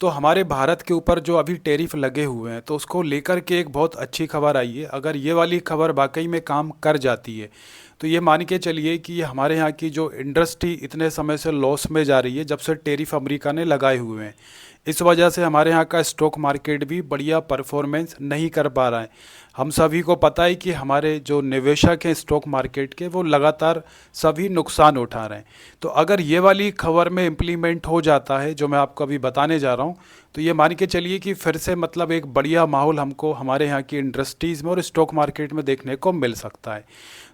तो हमारे भारत के ऊपर जो अभी टैरिफ लगे हुए हैं तो उसको लेकर के एक बहुत अच्छी खबर आई है। अगर ये वाली खबर वाकई में काम कर जाती है तो ये मान के चलिए कि हमारे यहाँ की जो इंडस्ट्री इतने समय से लॉस में जा रही है, जब से टैरिफ अमेरिका ने लगाए हुए हैं, इस वजह से हमारे यहाँ का स्टॉक मार्केट भी बढ़िया परफॉर्मेंस नहीं कर पा रहा है। हम सभी को पता है कि हमारे जो निवेशक हैं स्टॉक मार्केट के, वो लगातार सभी नुकसान उठा रहे हैं। तो अगर ये वाली खबर में इम्प्लीमेंट हो जाता है जो मैं आपको अभी बताने जा रहा हूँ, तो ये मान के चलिए कि फिर से मतलब एक बढ़िया माहौल हमको हमारे यहाँ की इंडस्ट्रीज़ में और स्टॉक मार्केट में देखने को मिल सकता है।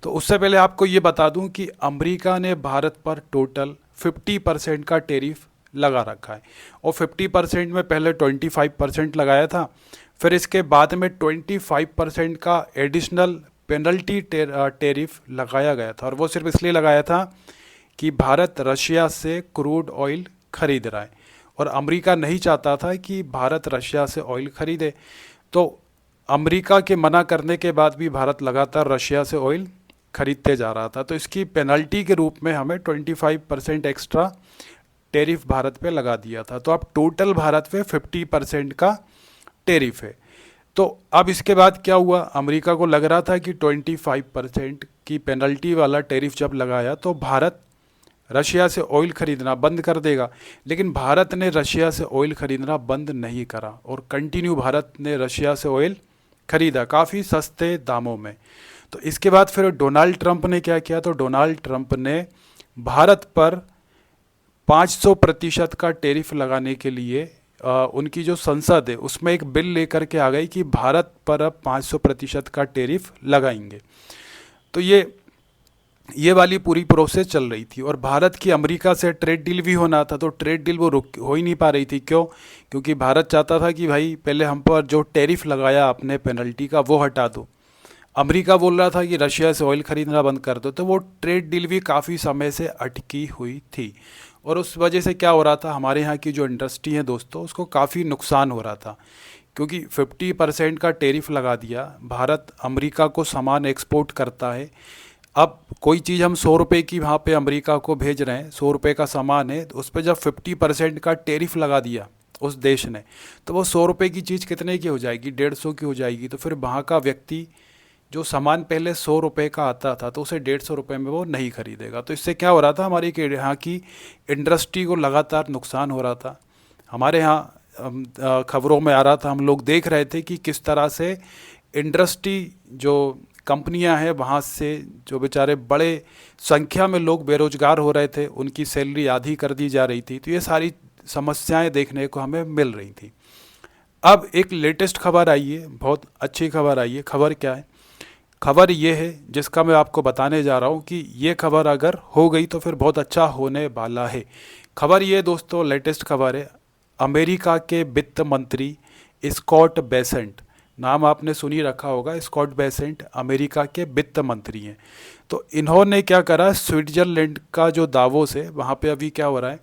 तो उससे पहले आपको ये बता दूं कि अमेरिका ने भारत पर टोटल 50% का टैरिफ लगा रखा है। और 50% में पहले 25% लगाया था, फिर इसके बाद में 25% का एडिशनल पेनल्टी टैरिफ लगाया गया था। और वो सिर्फ इसलिए लगाया था कि भारत रशिया से क्रूड ऑयल खरीद रहा है और अमेरिका नहीं चाहता था कि भारत रशिया से ऑयल खरीदे। तो अमेरिका के मना करने के बाद भी भारत लगातार रशिया से ऑयल खरीदते जा रहा था। तो इसकी पेनल्टी के रूप में हमें 25% एक्स्ट्रा टैरिफ भारत पे लगा दिया था। तो अब टोटल भारत पे 50% का टैरिफ है। तो अब इसके बाद क्या हुआ, अमेरिका को लग रहा था कि 25% की पेनल्टी वाला टैरिफ जब लगाया तो भारत रशिया से ऑयल खरीदना बंद कर देगा। लेकिन भारत ने रशिया से ऑयल खरीदना बंद नहीं करा और कंटिन्यू भारत ने रशिया से ऑयल खरीदा काफ़ी सस्ते दामों में। तो इसके बाद फिर डोनाल्ड ट्रंप ने क्या किया, तो डोनाल्ड ट्रंप ने भारत पर 500% का टैरिफ लगाने के लिए उनकी जो संसद है उसमें एक बिल लेकर के आ गई कि भारत पर अब 500% का टैरिफ लगाएंगे। तो ये वाली पूरी प्रोसेस चल रही थी और भारत की अमेरिका से ट्रेड डील भी होना था। तो ट्रेड डील वो रुक हो ही नहीं पा रही थी। क्यों? क्योंकि भारत चाहता था कि भाई पहले हम पर जो टैरिफ लगाया आपने पेनल्टी का वो हटा दो। अमेरिका बोल रहा था कि रशिया से ऑयल खरीदना बंद कर दो। तो वो ट्रेड डील भी काफ़ी समय से अटकी हुई थी और उस वजह से क्या हो रहा था, हमारे यहाँ की जो इंडस्ट्री है दोस्तों उसको काफ़ी नुकसान हो रहा था। क्योंकि 50% का टैरिफ लगा दिया, भारत अमेरिका को सामान एक्सपोर्ट करता है। अब कोई चीज़ हम 100 रुपये की वहाँ पे अमेरिका को भेज रहे हैं, 100 रुपये का सामान है, तो उस पर जब 50% का टैरिफ लगा दिया उस देश ने, तो वो 100 रुपये की चीज़ कितने की हो जाएगी, 150 की हो जाएगी। तो फिर वहाँ का व्यक्ति जो सामान पहले 100 रुपये का आता था तो उसे 150 रुपये में वो नहीं खरीदेगा। तो इससे क्या हो रहा था, हमारी यहाँ की इंडस्ट्री को लगातार नुकसान हो रहा था। हमारे यहाँ खबरों में आ रहा था, हम लोग देख रहे थे कि किस तरह से इंडस्ट्री जो कंपनियां हैं वहाँ से जो बेचारे बड़े संख्या में लोग बेरोजगार हो रहे थे, उनकी सैलरी आधी कर दी जा रही थी। तो ये सारी समस्याएं देखने को हमें मिल रही थी। अब एक लेटेस्ट खबर आई है, बहुत अच्छी खबर आई है। खबर क्या है? खबर ये है जिसका मैं आपको बताने जा रहा हूँ कि ये खबर अगर हो गई तो फिर बहुत अच्छा होने वाला है। खबर ये दोस्तों लेटेस्ट खबर है, अमेरिका के वित्त मंत्री स्कॉट बेसेंट, नाम आपने सुनी रखा होगा, स्कॉट बेसेंट अमेरिका के वित्त मंत्री हैं। तो इन्होंने क्या करा, स्विट्जरलैंड का जो दावोस है वहाँ पे अभी क्या हो रहा है,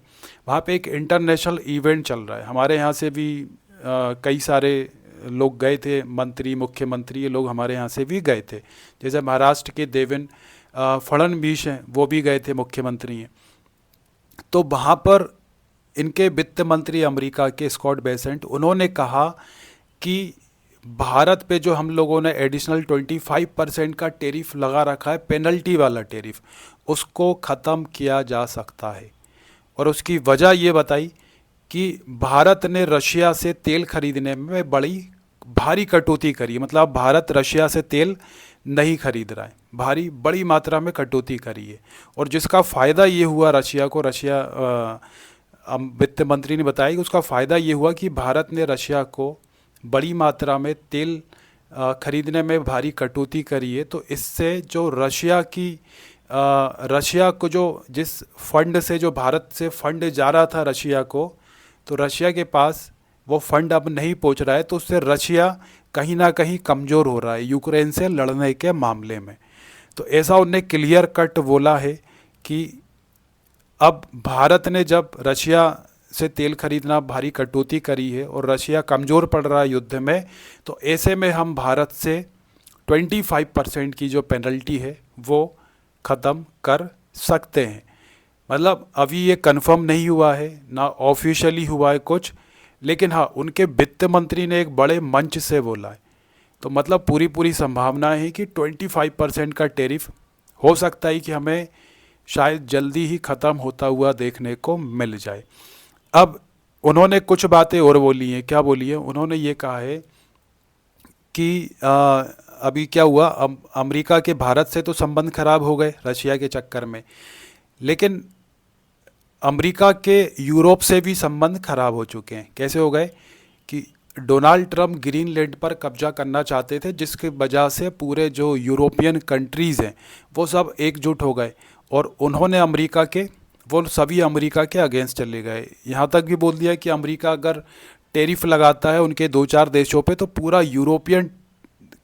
वहाँ पे एक इंटरनेशनल इवेंट चल रहा है। हमारे यहाँ से भी कई सारे लोग गए थे, मंत्री मुख्यमंत्री ये लोग हमारे यहाँ से भी गए थे। जैसे महाराष्ट्र के देवेंद्र फडणवीस हैं, वो भी गए थे, मुख्यमंत्री हैं। तो वहाँ पर इनके वित्त मंत्री अमेरिका के स्कॉट बेसेंट, उन्होंने कहा कि भारत पे जो हम लोगों ने एडिशनल 25% का टैरिफ लगा रखा है, पेनल्टी वाला टैरिफ, उसको ख़त्म किया जा सकता है। और उसकी वजह ये बताई कि भारत ने रशिया से तेल खरीदने में बड़ी भारी कटौती करी। मतलब भारत रशिया से तेल नहीं खरीद रहा है, भारी बड़ी मात्रा में कटौती करी है। और जिसका फ़ायदा ये हुआ रशिया को, वित्त मंत्री ने बताया कि उसका फ़ायदा ये हुआ कि भारत ने रशिया को बड़ी मात्रा में तेल खरीदने में भारी कटौती करी है। तो इससे जो रशिया को जो जिस फंड से जो भारत से फंड जा रहा था रशिया को, तो रशिया के पास वो फंड अब नहीं पहुंच रहा है। तो उससे रशिया कहीं ना कहीं कमज़ोर हो रहा है यूक्रेन से लड़ने के मामले में। तो ऐसा उनने क्लियर कट बोला है कि अब भारत ने जब रशिया से तेल खरीदना भारी कटौती करी है और रशिया कमज़ोर पड़ रहा है युद्ध में, तो ऐसे में हम भारत से 25% की जो पेनल्टी है वो ख़त्म कर सकते हैं। मतलब अभी ये कंफर्म नहीं हुआ है, ना ऑफिशियली हुआ है कुछ, लेकिन हाँ, उनके वित्त मंत्री ने एक बड़े मंच से बोला है। तो मतलब पूरी पूरी संभावना है कि 25% का टैरिफ हो सकता है कि हमें शायद जल्दी ही ख़त्म होता हुआ देखने को मिल जाए। अब उन्होंने कुछ बातें और बोली हैं। क्या बोली है? उन्होंने ये कहा है कि अभी क्या हुआ, अमेरिका के भारत से तो संबंध खराब हो गए रशिया के चक्कर में, लेकिन अमेरिका के यूरोप से भी संबंध खराब हो चुके हैं। कैसे हो गए कि डोनाल्ड ट्रंप ग्रीनलैंड पर कब्जा करना चाहते थे, जिसकी वजह से पूरे जो यूरोपियन कंट्रीज़ हैं वो सब एकजुट हो गए और उन्होंने अमेरिका के, वो सभी अमेरिका के अगेंस्ट चले गए। यहाँ तक भी बोल दिया कि अमेरिका अगर टैरिफ लगाता है उनके 2-4 देशों पे, तो पूरा यूरोपियन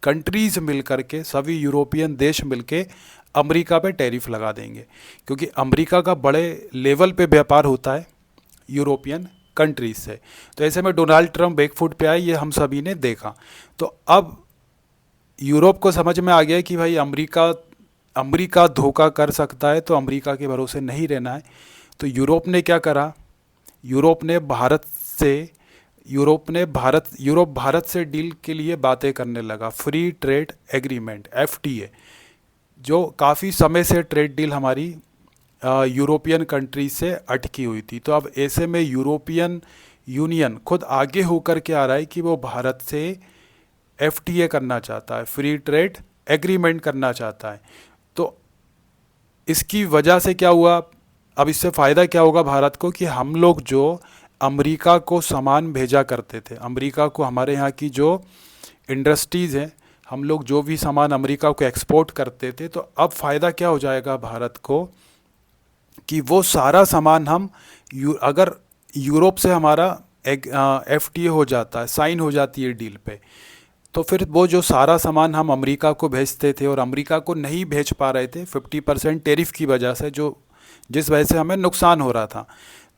कंट्रीज़ मिल करके, सभी यूरोपियन देश मिलके अमेरिका पे टैरिफ लगा देंगे, क्योंकि अमेरिका का बड़े लेवल पे व्यापार होता है यूरोपियन कंट्रीज से। तो ऐसे में डोनाल्ड ट्रंप एक फुट पे आए, ये हम सभी ने देखा। तो अब यूरोप को समझ में आ गया कि भाई अमेरिका धोखा कर सकता है, तो अमेरिका के भरोसे नहीं रहना है। तो यूरोप ने क्या करा, यूरोप भारत से डील के लिए बातें करने लगा। फ्री ट्रेड एग्रीमेंट, FTA, जो काफ़ी समय से ट्रेड डील हमारी यूरोपियन कंट्रीज से अटकी हुई थी। तो अब ऐसे में यूरोपियन यूनियन खुद आगे होकर के आ रहा है कि वो भारत से FTA करना चाहता है, फ्री ट्रेड एग्रीमेंट करना चाहता है। तो इसकी वजह से क्या हुआ, अब इससे फ़ायदा क्या होगा भारत को, कि हम लोग जो अमेरिका को सामान भेजा करते थे, अमेरिका को हमारे यहाँ की जो इंडस्ट्रीज़ हैं, हम लोग जो भी सामान अमेरिका को एक्सपोर्ट करते थे, तो अब फ़ायदा क्या हो जाएगा भारत को कि वो सारा सामान हम अगर यूरोप से हमारा FTA हो जाता है, साइन हो जाती है डील पे, तो फिर वो जो सारा सामान हम अमेरिका को भेजते थे और अमेरिका को नहीं भेज पा रहे थे 50% टैरिफ की वजह से, जिस वजह से हमें नुकसान हो रहा था।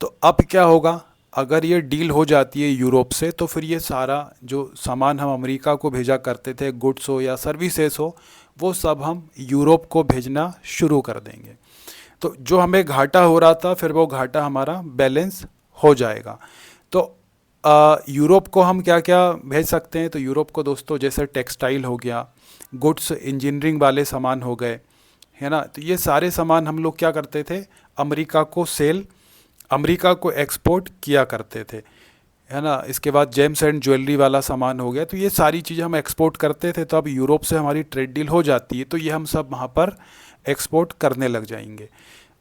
तो अब क्या होगा, अगर ये डील हो जाती है यूरोप से, तो फिर ये सारा जो सामान हम अमेरिका को भेजा करते थे, गुड्स हो या सर्विसेज हो, वो सब हम यूरोप को भेजना शुरू कर देंगे। तो जो हमें घाटा हो रहा था, फिर वो घाटा हमारा बैलेंस हो जाएगा। तो यूरोप को हम क्या क्या भेज सकते हैं? तो यूरोप को दोस्तों जैसे टेक्सटाइल हो गया, गुड्स, इंजीनियरिंग वाले सामान हो गए, है ना। तो ये सारे सामान हम लोग क्या करते थे, अमेरिका को एक्सपोर्ट किया करते थे, है ना। इसके बाद जेम्स एंड ज्वेलरी वाला सामान हो गया। तो ये सारी चीज़ें हम एक्सपोर्ट करते थे। तो अब यूरोप से हमारी ट्रेड डील हो जाती है, तो ये हम सब वहाँ पर एक्सपोर्ट करने लग जाएंगे।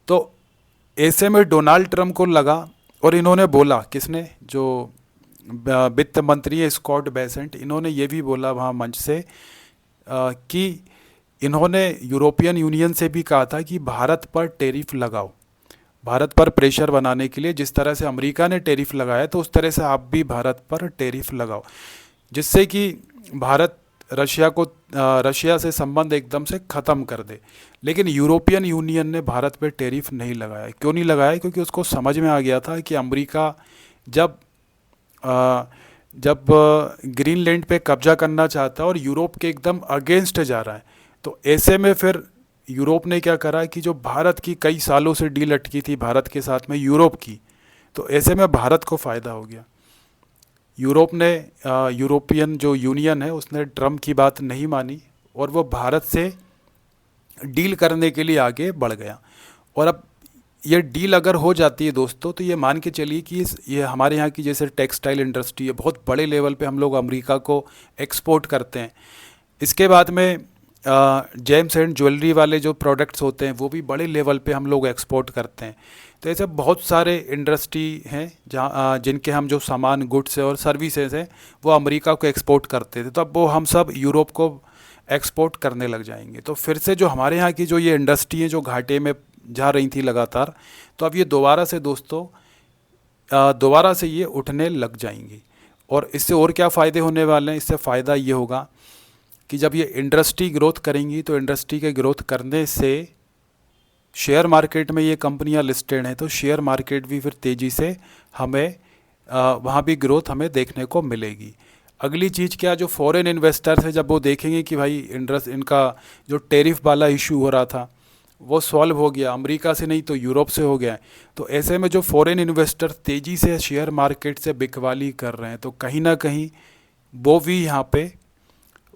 तो ऐसे में डोनाल्ड ट्रंप को लगा, और इन्होंने बोला, किसने, जो वित्त मंत्री है स्कॉट बेसेंट, इन्होंने ये भी बोला वहाँ मंच से कि इन्होंने यूरोपियन यूनियन से भी कहा था कि भारत पर टैरिफ लगाओ, भारत पर प्रेशर बनाने के लिए, जिस तरह से अमेरिका ने टैरिफ लगाया तो उस तरह से आप भी भारत पर टैरिफ लगाओ, जिससे कि भारत रशिया से संबंध एकदम से ख़त्म कर दे। लेकिन यूरोपियन यूनियन ने भारत पे टैरिफ नहीं लगाया। क्यों नहीं लगाया? क्योंकि उसको समझ में आ गया था कि अमेरिका जब ग्रीनलैंड पे कब्जा करना चाहता है और यूरोप के एकदम अगेंस्ट जा रहा है, तो ऐसे में फिर यूरोप ने क्या करा कि जो भारत की कई सालों से डील अटकी थी भारत के साथ में यूरोप की, तो ऐसे में भारत को फ़ायदा हो गया। यूरोपियन जो यूनियन है उसने ट्रम्प की बात नहीं मानी और वो भारत से डील करने के लिए आगे बढ़ गया। और अब ये डील अगर हो जाती है दोस्तों, तो ये मान के चलिए कि ये हमारे यहाँ की जैसे टेक्सटाइल इंडस्ट्री है, बहुत बड़े लेवल पे हम लोग अमेरिका को एक्सपोर्ट करते हैं। इसके बाद में जेम्स एंड ज्वेलरी वाले जो प्रोडक्ट्स होते हैं वो भी बड़े लेवल पे हम लोग एक्सपोर्ट करते हैं। तो ऐसे बहुत सारे इंडस्ट्री हैं जहाँ जिनके हम जो सामान, गुड्स और सर्विसेज हैं वो अमेरिका को एक्सपोर्ट करते थे, तो अब वो हम सब यूरोप को एक्सपोर्ट करने लग जाएंगे। तो फिर से जो हमारे यहाँ की जो ये इंडस्ट्री है जो घाटे में जा रही थी लगातार, तो अब ये दोबारा से ये उठने लग जाएंगी। और इससे और क्या फ़ायदे होने वाले हैं? इससे फ़ायदा ये होगा कि जब ये इंडस्ट्री ग्रोथ करेंगी, तो इंडस्ट्री के ग्रोथ करने से शेयर मार्केट में ये कंपनियां लिस्टेड हैं, तो शेयर मार्केट भी फिर तेज़ी से हमें वहाँ भी ग्रोथ हमें देखने को मिलेगी। अगली चीज़ क्या, जो फॉरेन इन्वेस्टर्स है जब वो देखेंगे कि भाई इनका जो टैरिफ वाला इशू हो रहा था वो सॉल्व हो गया, अमेरिका से नहीं तो यूरोप से हो गया है। तो ऐसे में जो फॉरेन इन्वेस्टर तेज़ी से शेयर मार्केट से बिकवाली कर रहे हैं, तो कहीं ना कहीं वो भी यहाँ पे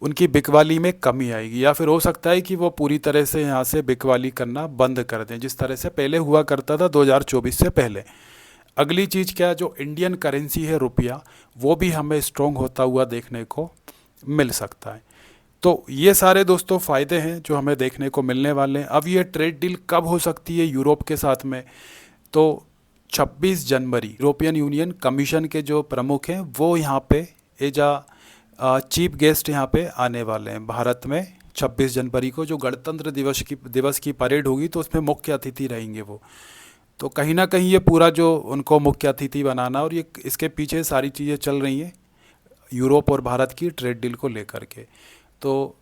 उनकी बिकवाली में कमी आएगी, या फिर हो सकता है कि वो पूरी तरह से यहाँ से बिकवाली करना बंद कर दें, जिस तरह से पहले हुआ करता था 2024 से पहले। अगली चीज़ क्या, जो इंडियन करेंसी है रुपया, वो भी हमें स्ट्रॉन्ग होता हुआ देखने को मिल सकता है। तो ये सारे दोस्तों फ़ायदे हैं जो हमें देखने को मिलने वाले हैं। अब ये ट्रेड डील कब हो सकती है यूरोप के साथ में, तो 26 जनवरी यूरोपियन यूनियन कमीशन के जो प्रमुख हैं वो यहाँ पे एज चीफ गेस्ट यहाँ पे आने वाले हैं भारत में 26 जनवरी को, जो गणतंत्र दिवस की परेड होगी तो उसमें मुख्य अतिथि रहेंगे वो। तो कहीं ना कहीं ये पूरा जो उनको मुख्य अतिथि बनाना, और ये इसके पीछे सारी चीज़ें चल रही हैं यूरोप और भारत की ट्रेड डील को लेकर के। तो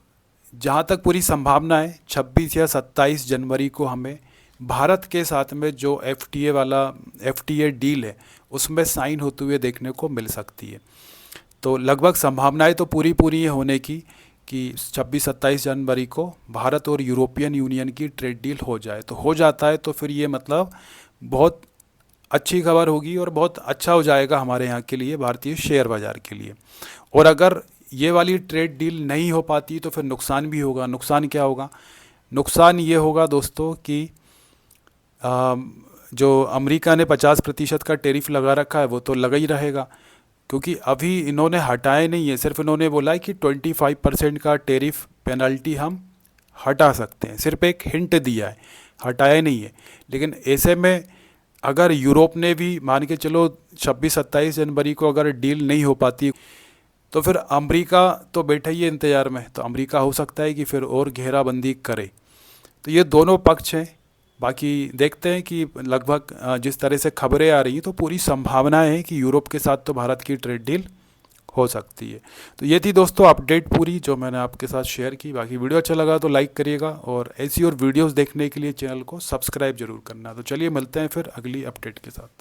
जहाँ तक पूरी संभावना है 26 या 27 जनवरी को हमें भारत के साथ में जो एफटीए डील है उसमें साइन होते हुए देखने को मिल सकती है। तो लगभग संभावनाएं तो पूरी पूरी होने की कि 26-27 जनवरी को भारत और यूरोपियन यूनियन की ट्रेड डील हो जाए। तो हो जाता है तो फिर ये मतलब बहुत अच्छी खबर होगी और बहुत अच्छा हो जाएगा हमारे यहाँ के लिए, भारतीय शेयर बाज़ार के लिए। और अगर ये वाली ट्रेड डील नहीं हो पाती तो फिर नुकसान भी होगा। नुकसान क्या होगा, नुकसान ये होगा दोस्तों कि जो अमेरिका ने 50% का टेरिफ लगा रखा है वो तो लगा ही रहेगा, क्योंकि अभी इन्होंने हटाए नहीं है, सिर्फ इन्होंने बोला है कि 25% का टेरिफ पेनल्टी हम हटा सकते हैं, सिर्फ एक हिंट दिया है, हटाया नहीं है। लेकिन ऐसे में अगर यूरोप ने भी मान के चलो 26-27 जनवरी को अगर डील नहीं हो पाती तो फिर अमेरिका तो बैठा ही है इंतज़ार में, तो अमेरिका हो सकता है कि फिर और घेराबंदी करे। तो ये दोनों पक्ष हैं। बाकी देखते हैं कि लगभग जिस तरह से खबरें आ रही हैं तो पूरी संभावना है कि यूरोप के साथ तो भारत की ट्रेड डील हो सकती है। तो ये थी दोस्तों अपडेट पूरी जो मैंने आपके साथ शेयर की। बाकी वीडियो अच्छा लगा तो लाइक करिएगा, और ऐसी और वीडियोस देखने के लिए चैनल को सब्सक्राइब जरूर करना। तो चलिए मिलते हैं फिर अगली अपडेट के साथ।